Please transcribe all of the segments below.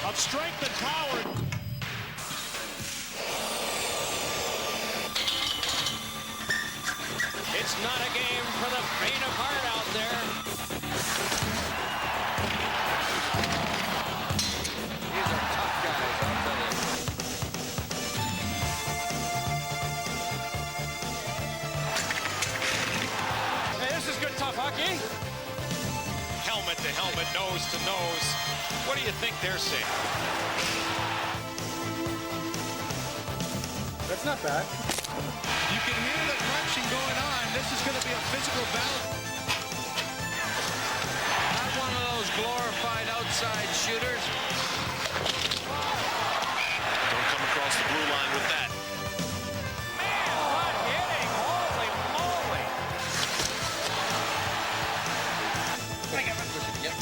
of strength and power. It's not a game for the faint of heart out there. These are tough guys, I'll tell you. Hey, this is good tough hockey. Helmet to helmet, nose to nose. What do you think they're saying? That's not bad. You can hear the crunching going on. This is going to be a physical battle. Not one of those glorified outside shooters. Don't come across the blue line with that. Man, what hitting! Holy moly! Yep.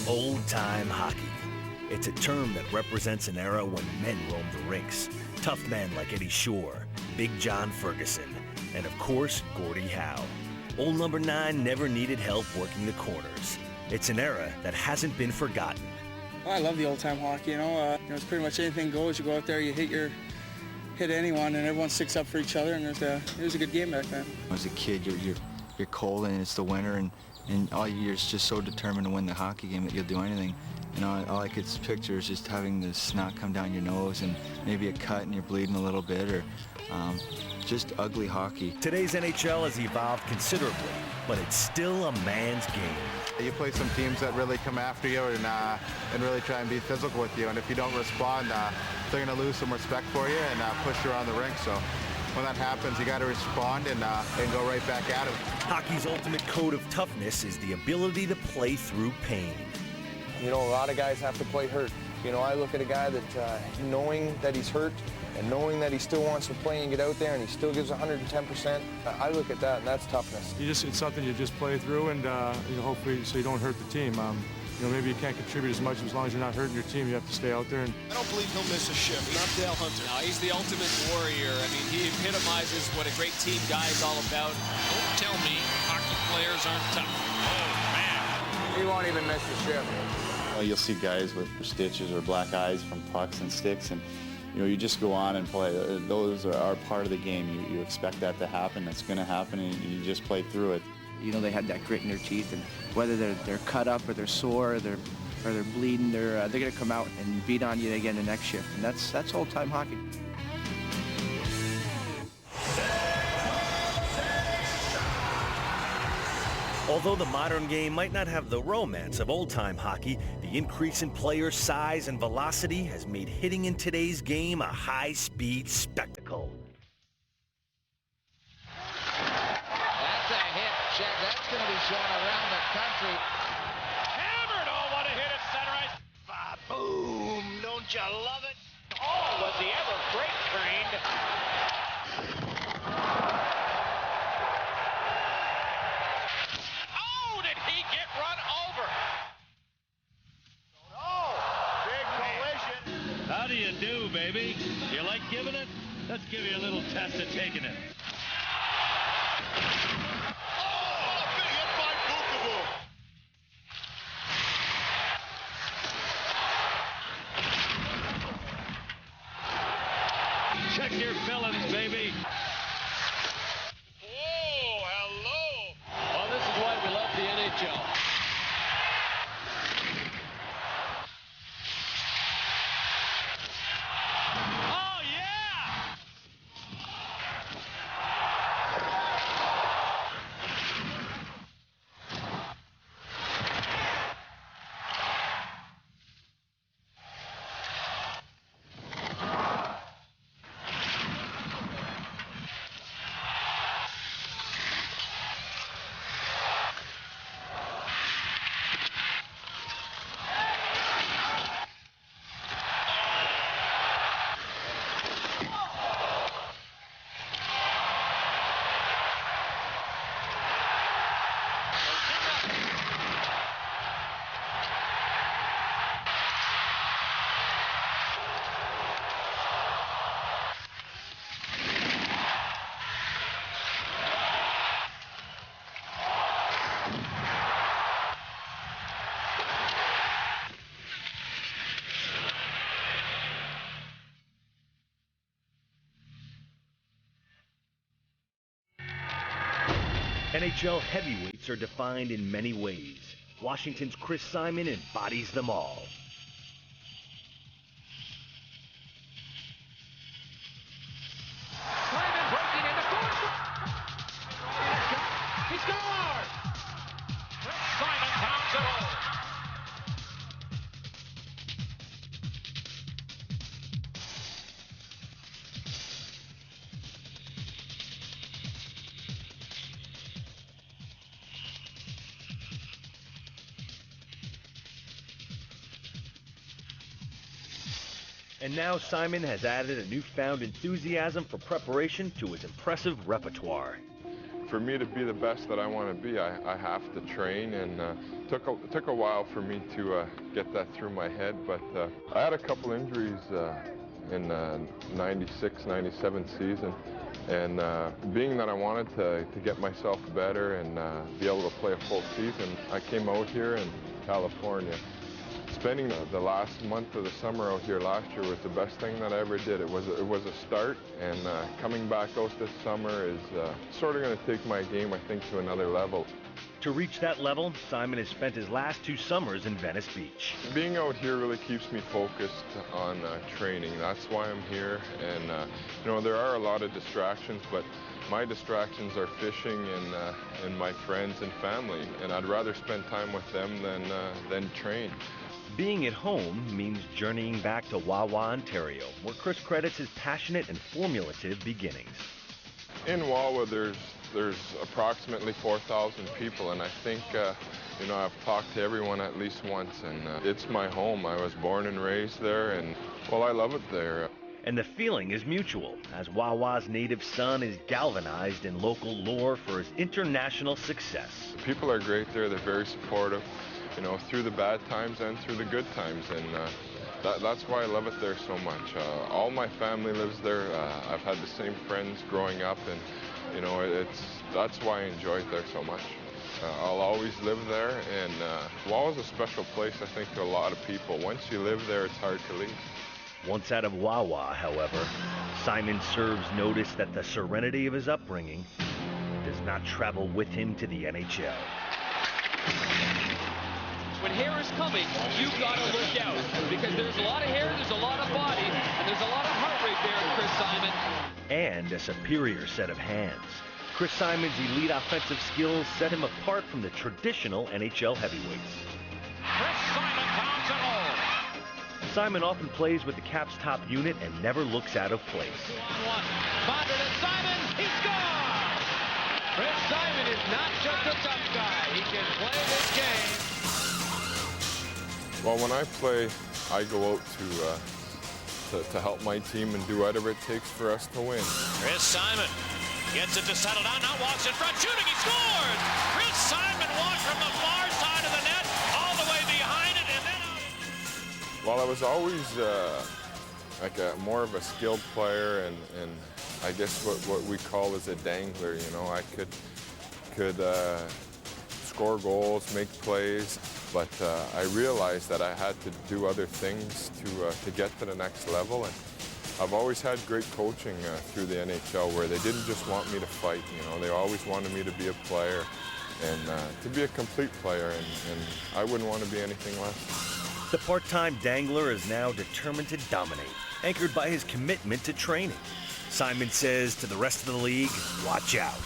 Old-time hockey. It's a term that represents an era when men roamed the rinks. Tough men like Eddie Shore, Big John Ferguson, and of course, Gordie Howe. Old number 9 never needed help working the corners. It's an era that hasn't been forgotten. Well, I love the old-time hockey, it's pretty much anything goes. You go out there, you hit anyone, and everyone sticks up for each other, and it was a good game back then. As a kid, you're cold, and it's the winter, and all you're just so determined to win the hockey game that you'll do anything. All I could picture is just having the snot come down your nose and maybe a cut and you're bleeding a little bit, or just ugly hockey. Today's NHL has evolved considerably, but it's still a man's game. You play some teams that really come after you and really try and be physical with you, and if you don't respond, they're going to lose some respect for you and push you around the rink. So when that happens, you got to respond and go right back at it. Hockey's ultimate code of toughness is the ability to play through pain. A lot of guys have to play hurt. I look at a guy that knowing that he's hurt and knowing that he still wants to play and get out there and he still gives 110%, I look at that, and that's toughness. It's something you just play through, and hopefully so you don't hurt the team. Maybe you can't contribute as much as long as you're not hurting your team. You have to stay out there. I don't believe he'll miss a shift. Not Dale Hunter. Now, he's the ultimate warrior. I mean, he epitomizes what a great team guy is all about. Don't tell me hockey players aren't tough. Oh, man. He won't even miss a shift. You'll see guys with stitches or black eyes from pucks and sticks, and you just go on and play. Those are part of the game. You expect that to happen. It's going to happen, and you just play through it. They had that grit in their teeth, and whether they're cut up or they're sore or they're bleeding, they're going to come out and beat on you again the next shift, and that's old-time hockey. Although the modern game might not have the romance of old-time hockey, the increase in player size and velocity has made hitting in today's game a high-speed spectacle. That's a hit, Check. That's going to be shown around the country. Hammered! Oh, what a hit at center ice. Boom! Don't you love it? Oh, was he ever freight trained? Oh, did he get run over? Oh, big collision. How do you do, baby? You like giving it? Let's give you a little test of taking it. Oh, big hit by Bukavu. Check your fillings, baby. Whoa, hello. Well, this is why we love the NHL. Oh, yeah! NHL heavyweights are defined in many ways. Washington's Chris Simon embodies them all. Simon breaking into goal. He scored! Chris Simon pounds it home. And now Simon has added a newfound enthusiasm for preparation to his impressive repertoire. For me to be the best that I want to be, I have to train, and took a while for me to get that through my head. But I had a couple injuries in 96, 97 season, and being that I wanted to get myself better and be able to play a full season, I came out here in California. Spending the last month of the summer out here last year was the best thing that I ever did. It was a start, and coming back out this summer is sort of going to take my game, I think, to another level. To reach that level, Simon has spent his last 2 summers in Venice Beach. Being out here really keeps me focused on training. That's why I'm here, and you know, there are a lot of distractions, but my distractions are fishing and my friends and family, and I'd rather spend time with them than train. Being at home means journeying back to Wawa, Ontario, where Chris credits his passionate and formulative beginnings. In Wawa, there's approximately 4,000 people, and I think you know, I've talked to everyone at least once, and it's my home. I was born and raised there, and well, I love it there. And the feeling is mutual, as Wawa's native son is galvanized in local lore for his international success. The people are great there. They're very supportive, you know, through the bad times and through the good times, and that's why I love it there so much. All my family lives there. I've had the same friends growing up, and you know, that's why I enjoy it there so much. I'll always live there, and Wawa's a special place, I think, to a lot of people. Once you live there, it's hard to leave. Once out of Wawa, however, Simon serves notice that the serenity of his upbringing does not travel with him to the NHL. When hair is coming, you've got to look out, because there's a lot of hair, there's a lot of body, and there's a lot of heart rate there in Chris Simon. And a superior set of hands. Chris Simon's elite offensive skills set him apart from the traditional NHL heavyweights. Chris Simon pounds it home. Simon often plays with the Caps' top unit and never looks out of place. 2-on-1. Bonded at Simon. He scores! Chris Simon is not just a tough guy. He can play this game. Well, when I play, I go out to help my team and do whatever it takes for us to win. Chris Simon gets it to settle down, now walks in front, shooting, he scores! Chris Simon walks from the far side of the net, all the way behind it, and then out. Well, I was always like more of a skilled player, and I guess what we call as a dangler. You know, I could score goals, make plays, but I realized that I had to do other things to get to the next level. And I've always had great coaching through the NHL, where they didn't just want me to fight. You know, they always wanted me to be a player and to be a complete player, and I wouldn't want to be anything less. The part-time dangler is now determined to dominate, anchored by his commitment to training. Simon says to the rest of the league, watch out.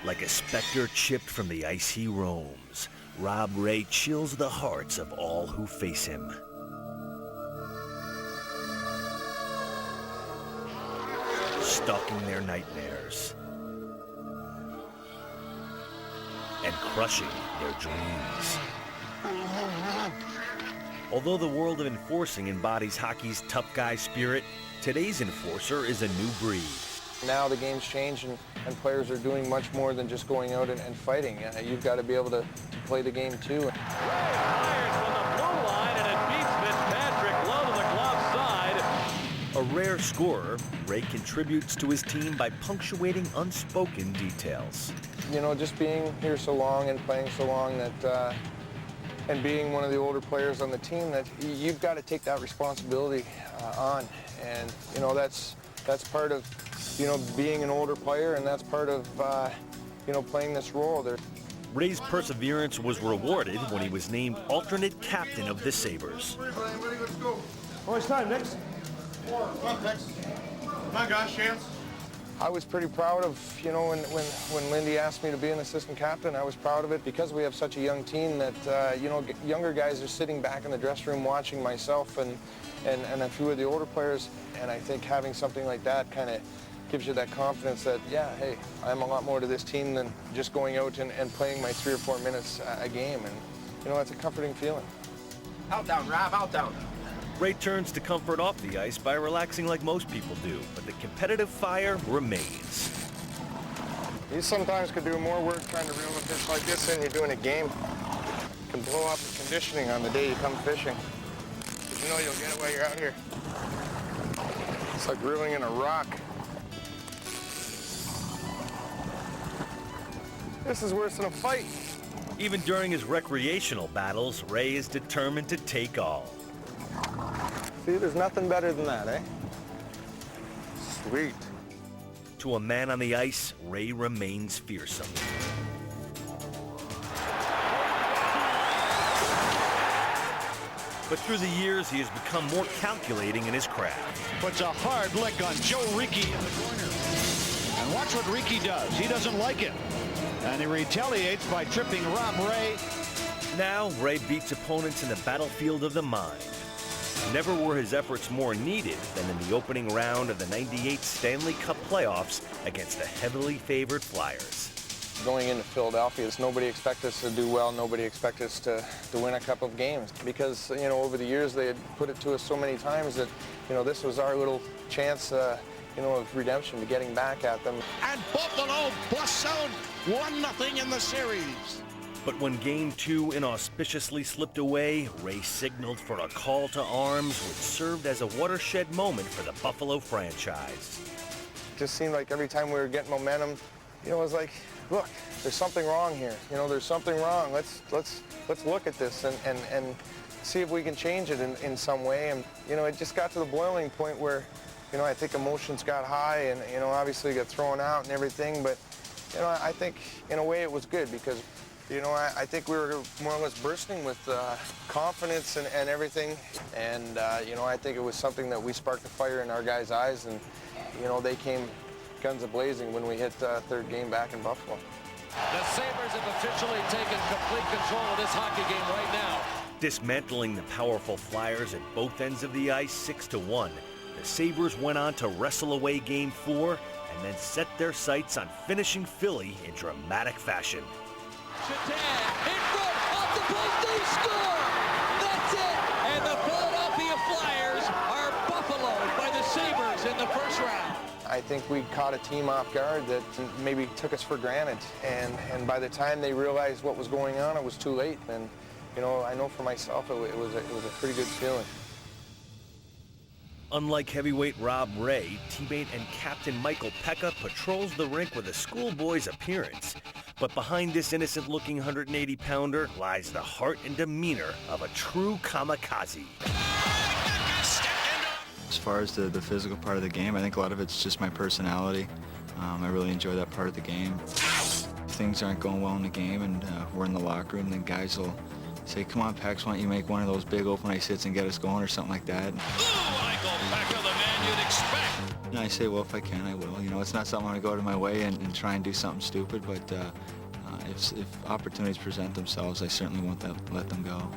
Like a specter chipped from the ice he roams, Rob Ray chills the hearts of all who face him. Stalking their nightmares and crushing their dreams. Although the world of enforcing embodies hockey's tough guy spirit, today's enforcer is a new breed. Now the game's changed, and players are doing much more than just going out and fighting. You've got to be able to play the game too. Ray fires from the blue line, and it beats Fitzpatrick low to the glove side. A rare scorer, Ray contributes to his team by punctuating unspoken details. You know, just being here so long and playing so long that, and being one of the older players on the team, that you've got to take that responsibility on. And, you know, that's part of, you know, being an older player, and that's part of, playing this role. Ray's perseverance was rewarded when he was named alternate captain of the Sabres. Oh, it's time, Nix. Come on, Nix. Come on, guys, chance. I was pretty proud of, when Lindy asked me to be an assistant captain, I was proud of it because we have such a young team that, younger guys are sitting back in the dressing room watching myself and a few of the older players. And I think having something like that kind of gives you that confidence that, yeah, hey, I'm a lot more to this team than just going out and playing my 3 or 4 minutes a game. And, it's a comforting feeling. Out down, Rob, out down. Ray turns to comfort off the ice by relaxing like most people do, but the competitive fire remains. You sometimes could do more work trying to reel a fish like this than you do in a game. You can blow up the conditioning on the day you come fishing. Because you know you'll get it while you're out here. It's like reeling in a rock. This is worse than a fight. Even during his recreational battles, Ray is determined to take all. See, there's nothing better than that, eh? Sweet. To a man on the ice, Ray remains fearsome. But through the years, he has become more calculating in his craft. Puts a hard lick on Joe Ricci in the corner. And watch what Ricci does. He doesn't like it. And he retaliates by tripping Rob Ray. Now, Ray beats opponents in the battlefield of the mind. Never were his efforts more needed than in the opening round of the '98 Stanley Cup playoffs against the heavily favored Flyers. Going into Philadelphia, nobody expected us to do well. Nobody expected us to win a couple of games because, over the years they had put it to us so many times that, this was our little chance, of redemption, to getting back at them. And Buffalo busts out 1-0 in the series. But when Game 2 inauspiciously slipped away, Ray signaled for a call to arms which served as a watershed moment for the Buffalo franchise. It just seemed like every time we were getting momentum, it was like, look, there's something wrong here. There's something wrong. Let's look at this and see if we can change it in some way. And, it just got to the boiling point where, I think emotions got high and, obviously got thrown out and everything. But, I think in a way it was good because, I think we were more or less bursting with confidence and everything. And, I think it was something that we sparked a fire in our guys' eyes. And, they came guns a-blazing when we hit third game back in Buffalo. The Sabres have officially taken complete control of this hockey game right now. Dismantling the powerful Flyers at both ends of the ice 6-1, the Sabres went on to wrestle away Game 4 and then set their sights on finishing Philly in dramatic fashion. Shatan in front, off the plate, they score! That's it! And the Philadelphia Flyers are buffaloed by the Sabres in the first round. I think we caught a team off guard that maybe took us for granted. And by the time they realized what was going on, it was too late. And, I know for myself, it was a pretty good feeling. Unlike heavyweight Rob Ray, teammate and captain Michael Pekka patrols the rink with a schoolboy's appearance. But behind this innocent-looking 180-pounder lies the heart and demeanor of a true kamikaze. As far as the physical part of the game, I think a lot of it's just my personality. I really enjoy that part of the game. If things aren't going well in the game and we're in the locker room, then guys will say, come on, Pex, why don't you make one of those big open ice hits and get us going or something like that. Michael Pekka, the man you'd expect. And I say, well, if I can, I will. It's not something I'm going to go out of my way and try and do something stupid, but if opportunities present themselves, I certainly won't let them go.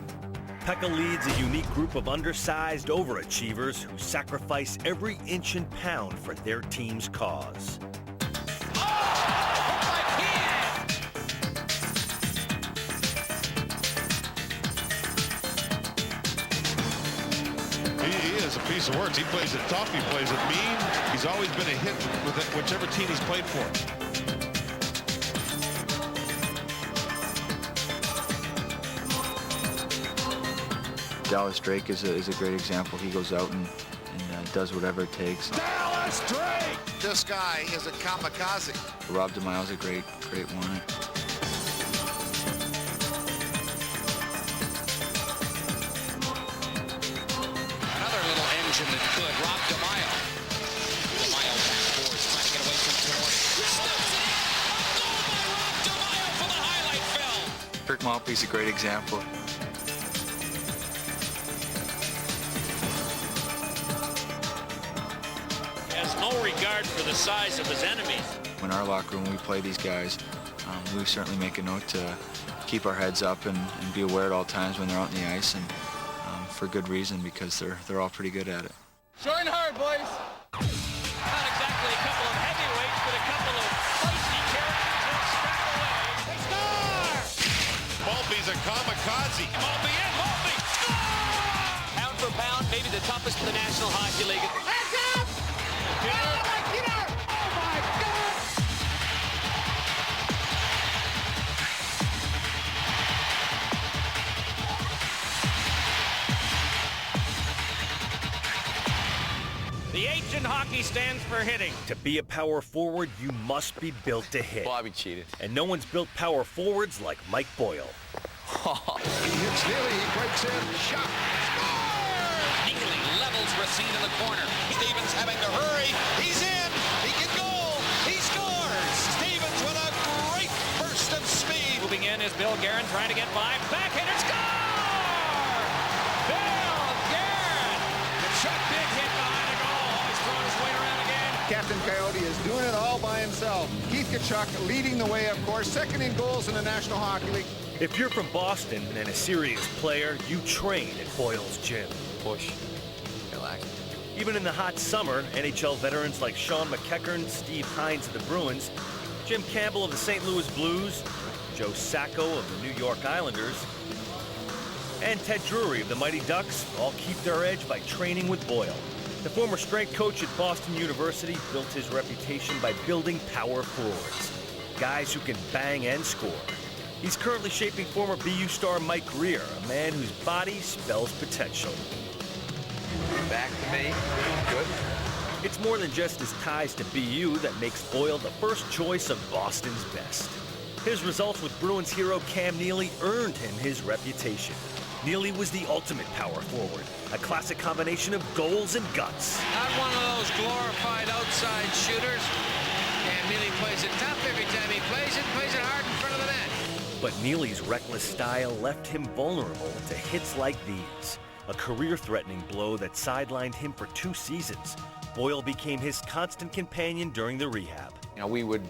Pekka leads a unique group of undersized overachievers who sacrifice every inch and pound for their team's cause. He is a piece of work. He plays it tough. He plays it mean. He's always been a hit with whichever team he's played for. Dallas Drake is a great example. He goes out and does whatever it takes. Dallas Drake! This guy is a kamikaze. Rob DeMile's a great one. Another little engine that could. Rob DeMile. DeMile back forwards, trying to get away from Torrey. Stops it in! A goal by Rob Kirk Maltby's a great example. He has no regard for the size of his enemies. In our locker room, we play these guys. We certainly make a note to keep our heads up and be aware at all times when they're out on the ice, and for good reason, because they're all pretty good at it. Showing hard, boys. Not exactly a couple of heavyweights, but a couple of feisty characters that strap away. They score! Maltby's a kamikaze. Maltby in, Maltby! Score! Pound for pound, maybe the toughest in the National Hockey League. Hands up! Oh, my God! Oh, my God! The H in hockey stands for hitting. To be a power forward, you must be built to hit. Bobby cheated. And no one's built power forwards like Mike Boyle. He hits Neely, he breaks in, shot, scores! Neely levels Racine in the corner. Stevens having to hurry. He's in. He can goal. He scores. Stevens with a great burst of speed. Moving in is Bill Guerin trying to get by. Backhander score! Bill Guerin! The Chuck big hit behind the goal. He's throwing his weight around again. Captain Coyote is doing it all by himself. Keith Tkachuk leading the way, of course, second in goals in the National Hockey League. If you're from Boston and a serious player, you train at Boyle's gym. Push. Relax. Even in the hot summer, NHL veterans like Sean McEachern, Steve Hines of the Bruins, Jim Campbell of the St. Louis Blues, Joe Sacco of the New York Islanders, and Ted Drury of the Mighty Ducks all keep their edge by training with Boyle. The former strength coach at Boston University built his reputation by building power forwards, guys who can bang and score. He's currently shaping former BU star Mike Greer, a man whose body spells potential. Back to me. Good. It's more than just his ties to BU that makes Boyle the first choice of Boston's best. His results with Bruins hero Cam Neely earned him his reputation. Neely was the ultimate power forward, a classic combination of goals and guts. Not one of those glorified outside shooters. And Neely plays it tough every time he plays it hard in front of the net. But Neely's reckless style left him vulnerable to hits like these. A career-threatening blow that sidelined him for 2 seasons. Boyle became his constant companion during the rehab. You know, we would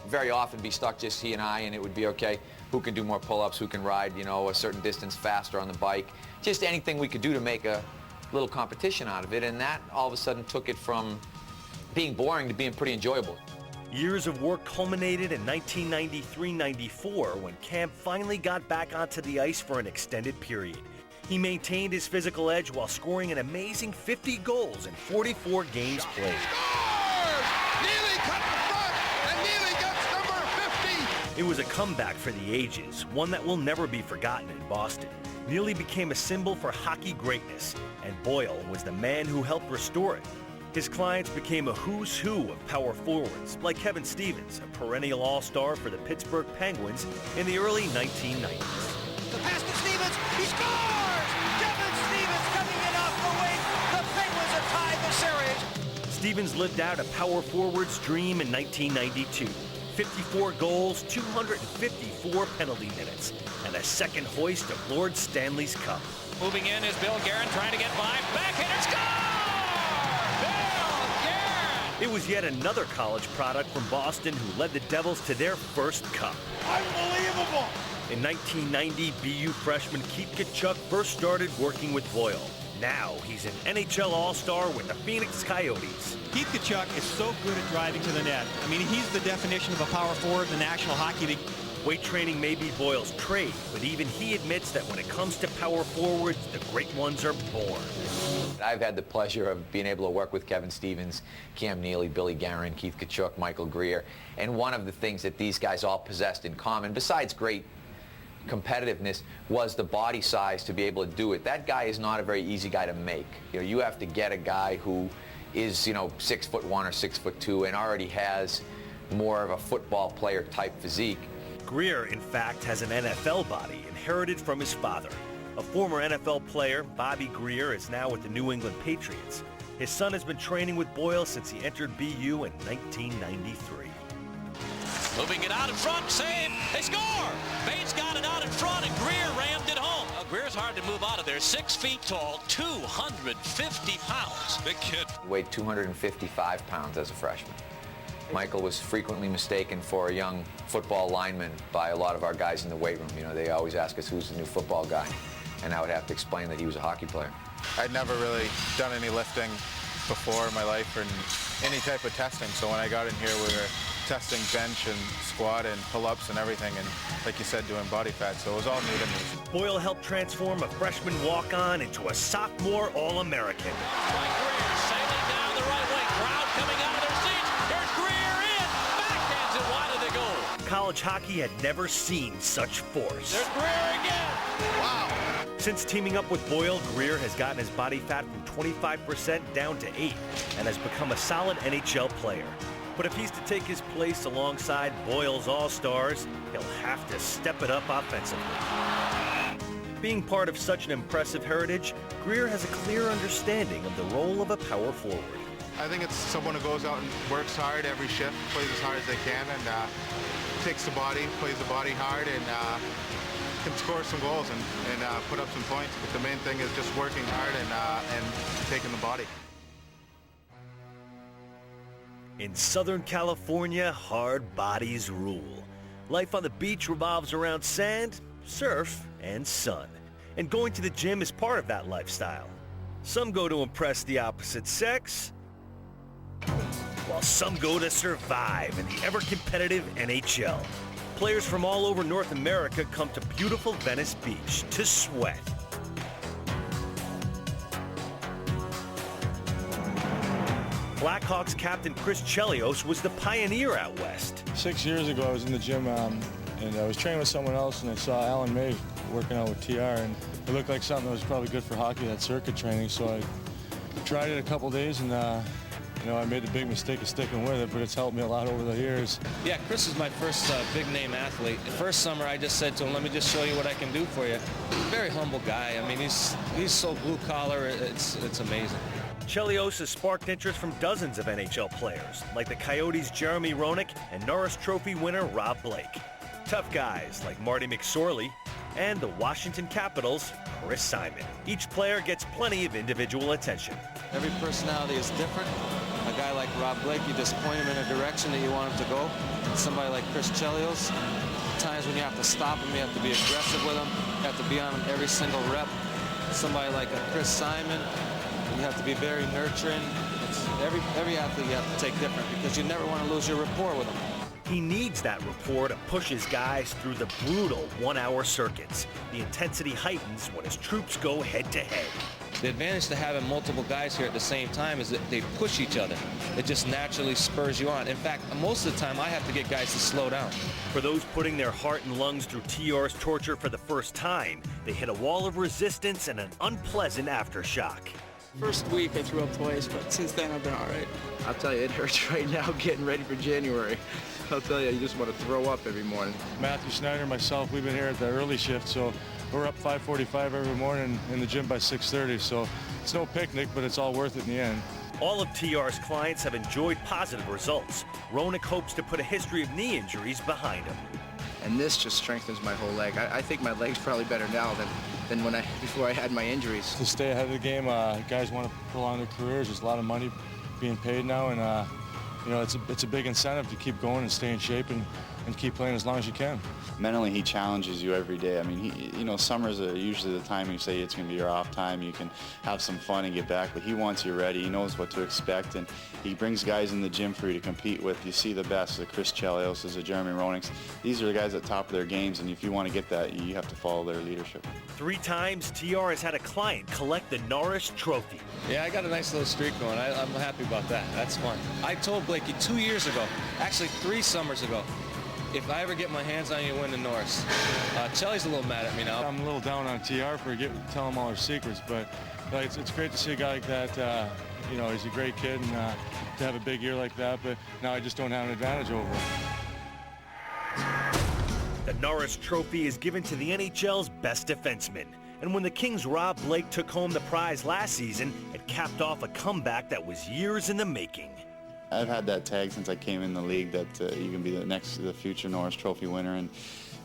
very often be stuck just he and I, and it would be okay, who can do more pull-ups, who can ride, you know, a certain distance faster on the bike. Just anything we could do to make a little competition out of it, and that all of a sudden took it from being boring to being pretty enjoyable. Years of work culminated in 1993-94 when Cam finally got back onto the ice for an extended period. He maintained his physical edge while scoring an amazing 50 goals in 44 games played. Scores! Neely cut the front, and Neely gets number 50! It was a comeback for the ages, one that will never be forgotten in Boston. Neely became a symbol for hockey greatness, and Boyle was the man who helped restore it. His clients became a who's who of power forwards, like Kevin Stevens, a perennial all-star for the Pittsburgh Penguins in the early 1990s. The pass to Stevens, he scores! Kevin Stevens coming in off the wing. The Penguins have tied the series. Stevens lived out a power forward's dream in 1992. 54 goals, 254 penalty minutes, and a second hoist of Lord Stanley's Cup. Moving in is Bill Guerin trying to get by. Backhander score! Bill Guerin! It was yet another college product from Boston who led the Devils to their first cup. Unbelievable! In 1990, BU freshman Keith Tkachuk first started working with Boyle. Now he's an NHL All-Star with the Phoenix Coyotes. Keith Tkachuk is so good at driving to the net. I mean, he's the definition of a power forward in the National Hockey League. Weight training may be Boyle's trade, but even he admits that when it comes to power forwards, the great ones are born. I've had the pleasure of being able to work with Kevin Stevens, Cam Neely, Billy Guerin, Keith Tkachuk, Michael Greer, and one of the things that these guys all possessed in common, besides great competitiveness, was the body size to be able to do it. That guy is not a very easy guy to make. You know, you have to get a guy who is, 6'1" or 6'2" and already has more of a football player type physique. Greer, in fact, has an NFL body inherited from his father. A former NFL player, Bobby Greer, is now with the New England Patriots. His son has been training with Boyle since he entered BU in 1993. Moving it out in front, save, they score! Bates got it out in front, and Greer rammed it home. Greer's hard to move out of there. 6 feet tall, 250 pounds. Big kid. Weighed 255 pounds as a freshman. Michael was frequently mistaken for a young football lineman by a lot of our guys in the weight room. You know, they always ask us who's the new football guy, and I would have to explain that he was a hockey player. I'd never really done any lifting before in my life or any type of testing, so when I got in here we were testing bench and squat and pull-ups and everything, and like you said, doing body fat, so it was all new to me. Boyle helped transform a freshman walk-on into a sophomore All-American. Greer sailing down the right wing, crowd coming out of their seats. Here's Greer in, backhands it wide of the goal. College hockey had never seen such force. There's Greer again. Wow. Since teaming up with Boyle, Greer has gotten his body fat from 25% down to 8% and has become a solid NHL player. But if he's to take his place alongside Boyle's All-Stars, he'll have to step it up offensively. Being part of such an impressive heritage, Greer has a clear understanding of the role of a power forward. I think it's someone who goes out and works hard every shift, plays as hard as they can, and takes the body, plays the body hard, and can score some goals and put up some points. But the main thing is just working hard and taking the body. In Southern California, hard bodies rule. Life on the beach revolves around sand, surf, and sun. And going to the gym is part of that lifestyle. Some go to impress the opposite sex, while some go to survive in the ever-competitive NHL. Players from all over North America come to beautiful Venice Beach to sweat. Blackhawks captain Chris Chelios was the pioneer out west. 6 years ago, I was in the gym and I was training with someone else, and I saw Alan May working out with TR, and it looked like something that was probably good for hockey, that circuit training. So I tried it a couple days, and you know, I made the big mistake of sticking with it, but it's helped me a lot over the years. Yeah, Chris is my first big-name athlete. The first summer, I just said to him, let me just show you what I can do for you. Very humble guy. I mean, he's so blue-collar, it's amazing. Chelios has sparked interest from dozens of NHL players, like the Coyotes' Jeremy Roenick and Norris Trophy winner Rob Blake. Tough guys like Marty McSorley and the Washington Capitals' Chris Simon. Each player gets plenty of individual attention. Every personality is different. A guy like Rob Blake, you just point him in a direction that you want him to go. Somebody like Chris Chelios, times when you have to stop him, you have to be aggressive with him, you have to be on him every single rep. Somebody like a Chris Simon, you have to be very nurturing. Every athlete you have to take different, because you never want to lose your rapport with them. He needs that rapport to push his guys through the brutal one-hour circuits. The intensity heightens when his troops go head-to-head. The advantage to having multiple guys here at the same time is that they push each other. It just naturally spurs you on. In fact, most of the time I have to get guys to slow down. For those putting their heart and lungs through TR's torture for the first time, they hit a wall of resistance and an unpleasant aftershock. First week I threw up twice, but since then I've been all right. I'll tell you, it hurts right now getting ready for January. I'll tell you, you just want to throw up every morning. Matthew Schneider and myself, we've been here at the early shift, so we're up 5:45 every morning in the gym by 6:30, so it's no picnic, but it's all worth it in the end. All of TR's clients have enjoyed positive results. Roenick hopes to put a history of knee injuries behind him. And this just strengthens my whole leg. I think my leg's probably better now than before I had my injuries. To stay ahead of the game, guys want to prolong their careers. There's a lot of money being paid now, and you know, it's a big incentive to keep going and stay in shape and keep playing as long as you can. Mentally, he challenges you every day. I mean, you know, summer's usually the time you say it's going to be your off time. You can have some fun and get back, but he wants you ready. He knows what to expect, and he brings guys in the gym for you to compete with. You see the best, the Chris Chelios, the Jeremy Roenick. These are the guys at the top of their games, and if you want to get that, you have to follow their leadership. 3 times, TR has had a client collect the Norris Trophy. Yeah, I got a nice little streak going. I'm happy about that. That's fun. I told Blakey 2 years ago, actually 3 summers ago, if I ever get my hands on you, win the Norris. Chelly's a little mad at me now. I'm a little down on TR for telling him all our secrets, but it's great to see a guy like that. You know, he's a great kid, and to have a big year like that, but now I just don't have an advantage over him. The Norris Trophy is given to the NHL's best defenseman. And when the Kings' Rob Blake took home the prize last season, it capped off a comeback that was years in the making. I've had that tag since I came in the league that you can be the future Norris Trophy winner, and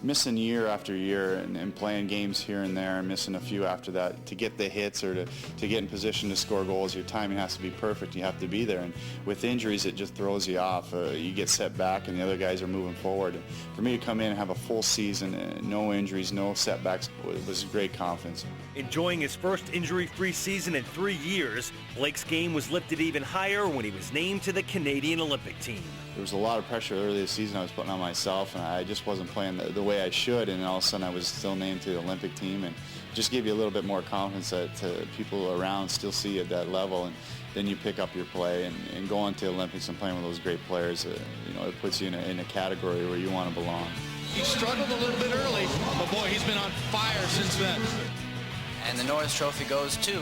missing year after year and playing games here and there and missing a few after that to get the hits or to get in position to score goals, your timing has to be perfect. You have to be there, and with injuries it just throws you off. You get set back and the other guys are moving forward. And for me to come in and have a full season, no injuries, no setbacks, was great confidence. Enjoying his first injury-free season in 3 years, Blake's game was lifted even higher when he was named to the Canadian Olympic team. There was a lot of pressure early this season I was putting on myself, and I just wasn't playing the way I should, and all of a sudden I was still named to the Olympic team, and just gave you a little bit more confidence that people around still see you at that level, and then you pick up your play and going to Olympics and playing with those great players, you know, it puts you in a category where you want to belong. He struggled a little bit early, but boy, he's been on fire since then. And the Norris Trophy goes to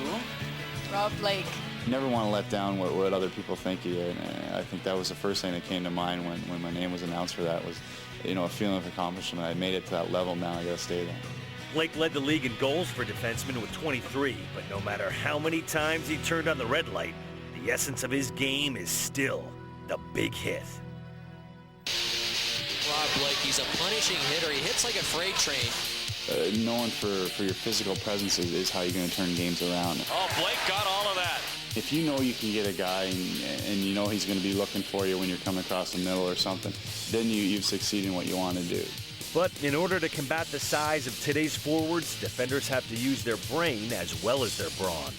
Rob Blake. You never want to let down what other people think of you, and I think that was the first thing that came to mind when my name was announced for that was, you know, a feeling of accomplishment. I made it to that level, now I got to stay there. Blake led the league in goals for defensemen with 23, but no matter how many times he turned on the red light, the essence of his game is still the big hit. Rob Blake, he's a punishing hitter. He hits like a freight train. Knowing for your physical presence is how you're going to turn games around. Oh, Blake got all of that. If you know you can get a guy and you know he's going to be looking for you when you're coming across the middle or something, then you've succeeded in what you want to do. But in order to combat the size of today's forwards, defenders have to use their brain as well as their brawn.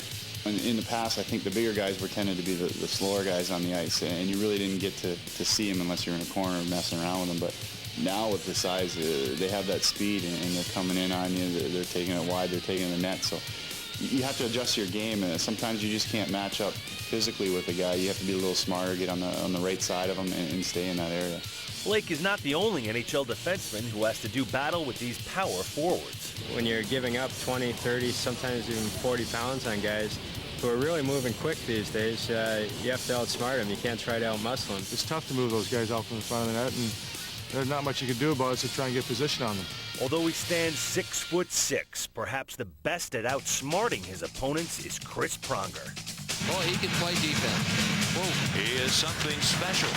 In the past, I think the bigger guys were tended to be the slower guys on the ice, and you really didn't get to see them unless you're in a corner messing around with them. But now with the size, they have that speed, and they're coming in on you. They're taking it wide. They're taking the net. So you have to adjust your game, and sometimes you just can't match up physically with a guy. You have to be a little smarter, get on the right side of him, and stay in that area. Blake is not the only NHL defenseman who has to do battle with these power forwards. When you're giving up 20, 30, sometimes even 40 pounds on guys who are really moving quick these days, you have to outsmart them. You can't try to outmuscle them. It's tough to move those guys out from the front of the net, and there's not much you can do about it to try and get position on them. Although he stands 6'6", perhaps the best at outsmarting his opponents is Chris Pronger. Boy, he can play defense. Whoa, he is something special.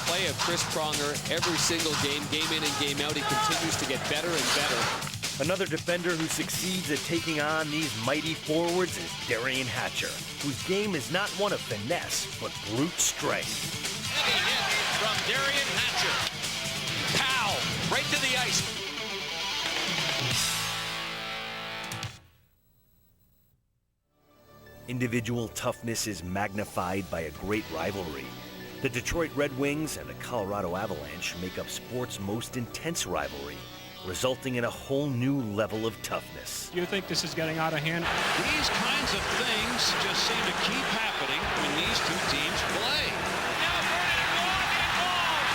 Play of Chris Pronger every single game in and game out. He continues to get better and better. Another defender who succeeds at taking on these mighty forwards is Darian Hatcher, whose game is not one of finesse, but brute strength. Heavy hit from Darian Hatcher. Pow! Right to the ice. Individual toughness is magnified by a great rivalry. The Detroit Red Wings and the Colorado Avalanche make up sport's most intense rivalry, resulting in a whole new level of toughness. You think this is getting out of hand? These kinds of things just seem to keep happening when these two teams play. Now Vernon involved.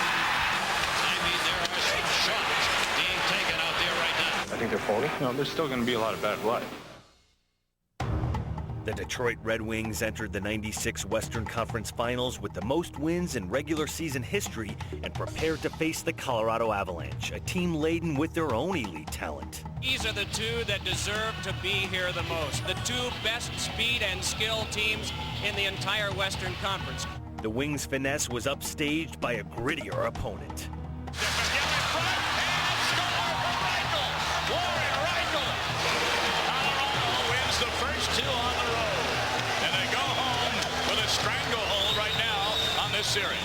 I mean, there are some shots being taken out there right now. I think they're phony. No, there's still going to be a lot of bad blood. The Detroit Red Wings entered the '96 Western Conference Finals with the most wins in regular season history and prepared to face the Colorado Avalanche, a team laden with their own elite talent. These are the two that deserve to be here the most. The two best speed and skill teams in the entire Western Conference. The Wings' finesse was upstaged by a grittier opponent. The first two on the road, and they go home with a stranglehold right now on this series.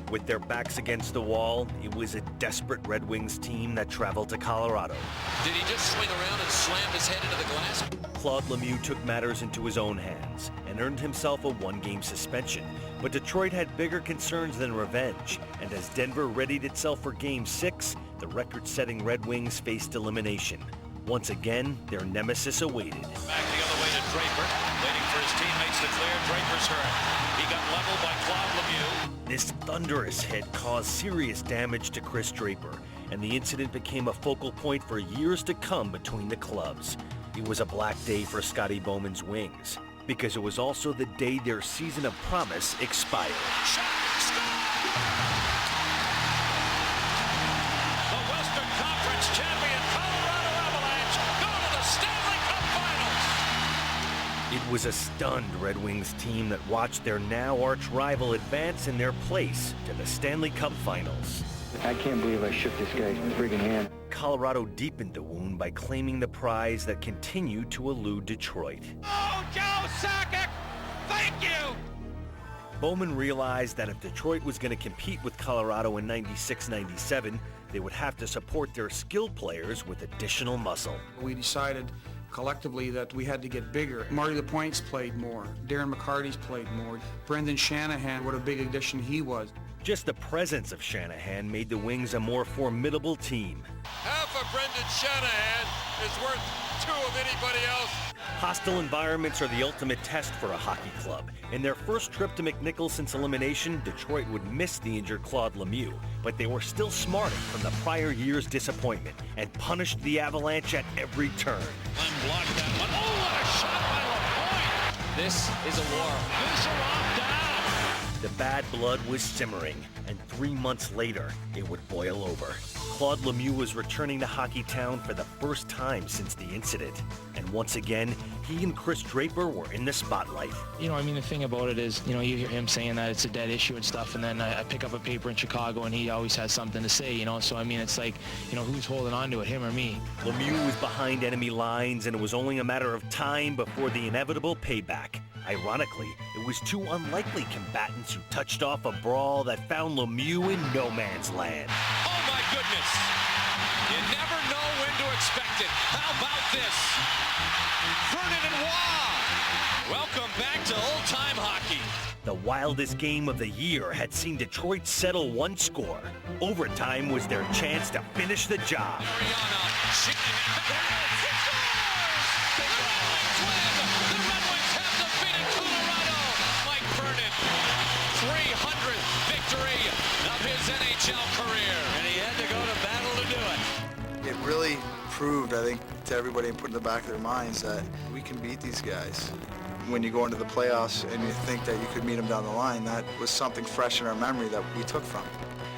With their backs against the wall, it was a desperate Red Wings team that traveled to Colorado. Did he just swing around and slam his head into the glass? Claude Lemieux took matters into his own hands and earned himself a one-game suspension. But Detroit had bigger concerns than revenge, and as Denver readied itself for Game 6, the record-setting Red Wings faced elimination. Once again, their nemesis awaited. Back the other way to Draper, waiting for his teammates to clear. Draper's hurt. He got leveled by Claude Lemieux. This thunderous hit caused serious damage to Chris Draper, and the incident became a focal point for years to come between the clubs. It was a black day for Scotty Bowman's Wings, because it was also the day their season of promise expired. The Western Conference champion Colorado Avalanche go to the Stanley Cup Finals. It was a stunned Red Wings team that watched their now arch rival advance in their place to the Stanley Cup Finals. I can't believe I shook this guy's friggin' hand. Colorado deepened the wound by claiming the prize that continued to elude Detroit. Oh, Joe Sakic! Thank you! Bowman realized that if Detroit was going to compete with Colorado in 96-97, they would have to support their skilled players with additional muscle. We decided collectively that we had to get bigger. Marty LaPointe's played more. Darren McCarty's played more. Brendan Shanahan, what a big addition he was. Just the presence of Shanahan made the Wings a more formidable team. Half of Brendan Shanahan is worth 2 of anybody else. Hostile environments are the ultimate test for a hockey club. In their first trip to McNichols since elimination, Detroit would miss the injured Claude Lemieux, but they were still smarting from the prior year's disappointment and punished the Avalanche at every turn. Glenn blocked that one. Oh, what a shot by LaPointe! This is a war. Kucherov down. The bad blood was simmering, and 3 months later, it would boil over. Claude Lemieux was returning to Hockeytown for the first time since the incident. And once again, he and Chris Draper were in the spotlight. You know, I mean, the thing about it is, you know, you hear him saying that it's a dead issue and stuff, and then I pick up a paper in Chicago and he always has something to say, you know, so I mean, it's like, you know, who's holding on to it, him or me? Lemieux was behind enemy lines, and it was only a matter of time before the inevitable payback. Ironically, it was 2 unlikely combatants who touched off a brawl that found Lemieux in no man's land. Oh my goodness! You never know when to expect it. How about this? Ferdinand Waugh! Welcome back to old-time hockey. The wildest game of the year had seen Detroit settle 1 score. Overtime was their chance to finish the job. It really proved, I think, to everybody and put in the back of their minds that we can beat these guys. When you go into the playoffs and you think that you could meet them down the line, that was something fresh in our memory that we took from.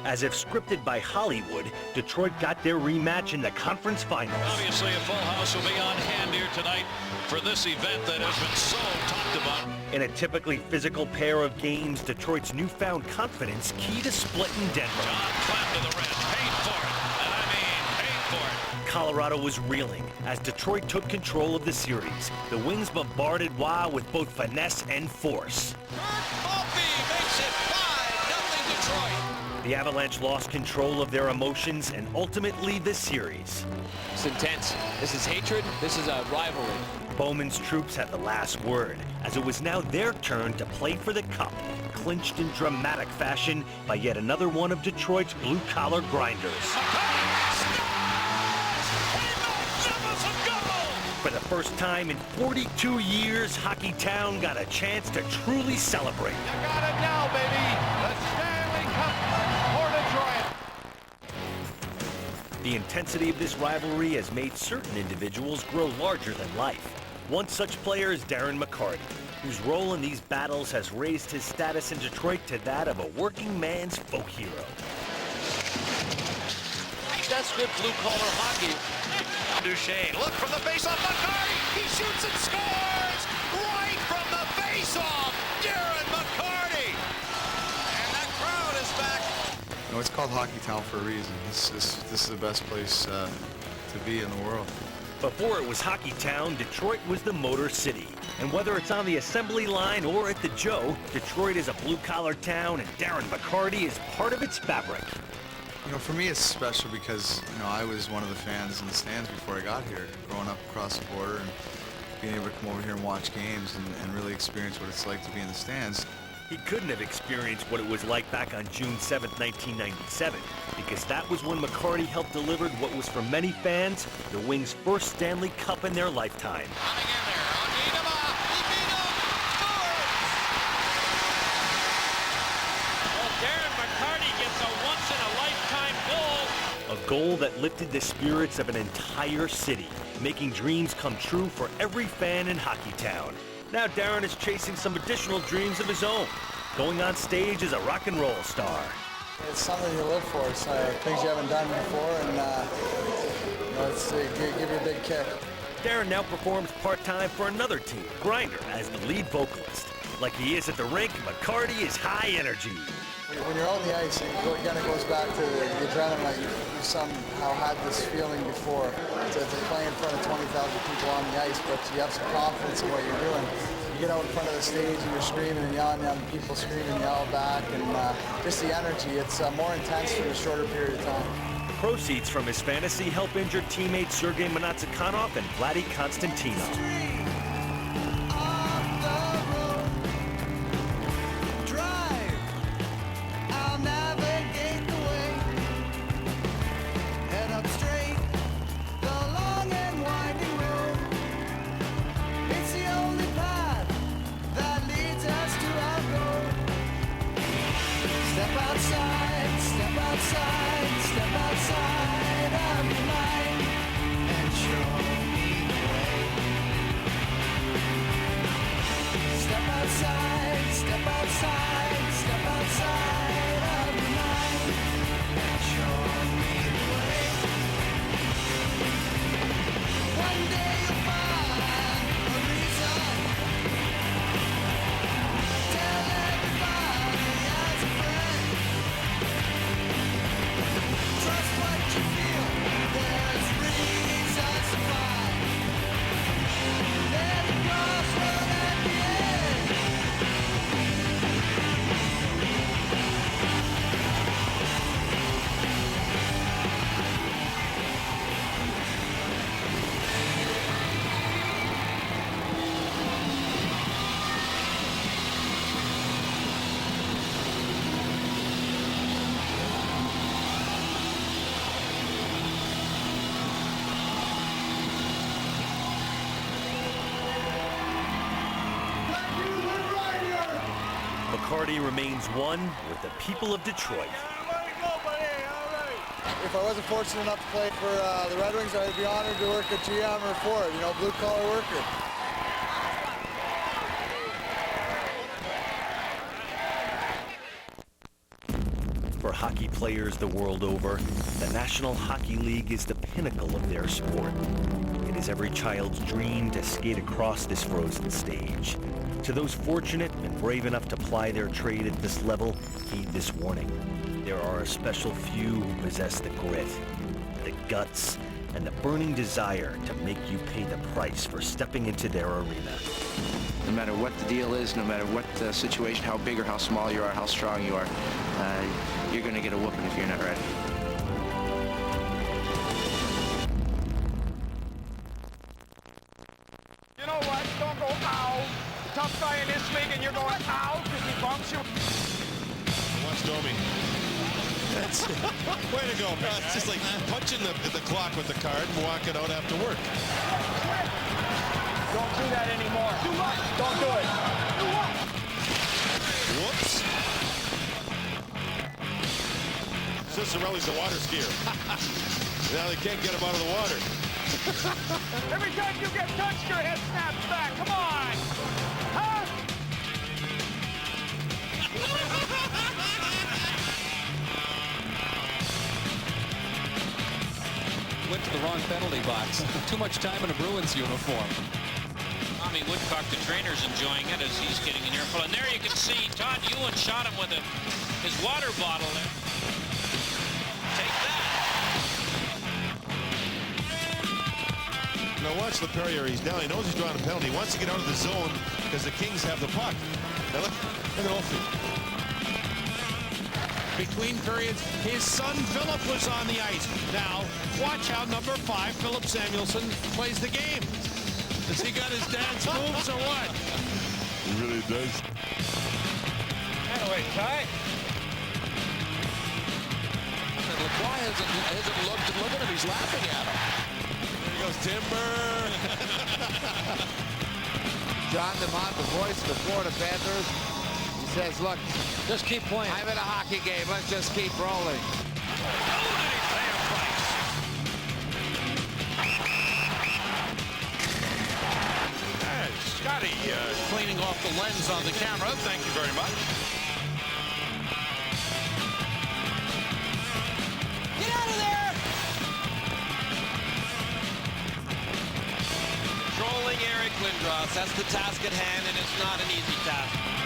As if scripted by Hollywood, Detroit got their rematch in the conference finals. Obviously, a full house will be on hand here tonight for this event that has been so talked about. In a typically physical pair of games, Detroit's newfound confidence key to splitting Denver. John Clem to the red, paid for it, and I mean paid for it. Colorado was reeling as Detroit took control of the series. The Wings bombarded Waugh with both finesse and force. Makes it 5-0 Detroit. The Avalanche lost control of their emotions and ultimately the series. It's intense. This is hatred. This is a rivalry. Bowman's troops had the last word, as it was now their turn to play for the cup, clinched in dramatic fashion by yet another one of Detroit's blue-collar grinders. For the first time in 42 years, Hockeytown got a chance to truly celebrate. You got it now, baby. The Stanley Cup for Detroit. The intensity of this rivalry has made certain individuals grow larger than life. One such player is Darren McCarty, whose role in these battles has raised his status in Detroit to that of a working man's folk hero. That's good blue-collar hockey. Duchesne, look from the face-off, McCarty! He shoots and scores! Right from the face-off, Darren McCarty! And that crowd is back. You know, it's called Hockeytown for a reason. This is the best place to be in the world. Before it was Hockeytown, Detroit was the Motor City. And whether it's on the assembly line or at the Joe, Detroit is a blue-collar town, and Darren McCarty is part of its fabric. You know, for me it's special because, you know, I was one of the fans in the stands before I got here, growing up across the border and being able to come over here and watch games and really experience what it's like to be in the stands. He couldn't have experienced what it was like back on June 7th, 1997, because that was when McCarty helped deliver what was for many fans the Wings' first Stanley Cup in their lifetime. A goal that lifted the spirits of an entire city, making dreams come true for every fan in Hockeytown. Now Darren is chasing some additional dreams of his own, going on stage as a rock and roll star. It's something you live for. It's things you haven't done before, and you know, it's give you a big kick. Darren now performs part-time for another team, Grinder, as the lead vocalist. Like he is at the rink, McCarty is high energy. When you're out on the ice, it kind of goes back to the adrenaline that you've somehow had this feeling before. To play in front of 20,000 people on the ice, but you have some confidence in what you're doing. You get out in front of the stage and you're screaming and yelling, and people scream and yell back, and just the energy, it's more intense for a shorter period of time. Proceeds from his fantasy help injured teammates Sergei Monatsakanov and Vladdy Konstantinov. McCarty remains one with the people of Detroit. If I wasn't fortunate enough to play for the Red Wings, I'd be honored to work at GM or Ford, blue-collar worker. For hockey players the world over, the National Hockey League is the pinnacle of their sport. It is every child's dream to skate across this frozen stage. To those fortunate and brave enough to ply their trade at this level, heed this warning. There are a special few who possess the grit, the guts, and the burning desire to make you pay the price for stepping into their arena. No matter what the deal is, no matter what the situation, how big or how small you are, how strong you are, you're going to get a whooping if you're not ready. You know what? Don't go, ow. The tough guy in this league, and you're going, ow, because he bumps you. Watch Domi. That's way to go, man. It's just like punching the clock with the card and walking out after work. Don't do that anymore. Do what? Don't do it. Do what? Whoops. Cicerelli's the water skier. Now they can't get him out of the water. Every time you get touched, your head snaps back. Come on. Huh? Went to the wrong penalty box. Too much time in a Bruins uniform. Tommy Woodcock, the trainer's enjoying it as he's getting an earful. And there you can see Todd Ewan shot him with his water bottle there. Take that. Now watch LaPerriere. He's down. He knows he's drawing a penalty. He wants to get out of the zone because the Kings have the puck. Now look at Olsen. Between periods, his son Philip was on the ice. Now, watch how number 5, Philip Samuelson, plays the game. Has he got his dad's moves or what? He really does. Anyway, Ty. LaCroix hasn't looked and look at him. He's laughing at him. There he goes, Timber. John DeMont, the voice of the Florida Panthers. He says, look, just keep playing. I'm in a hockey game. Let's just keep rolling. Scotty cleaning off the lens on the camera. Thank you very much. Get out of there! Lindros. That's the task at hand, and it's not an easy task.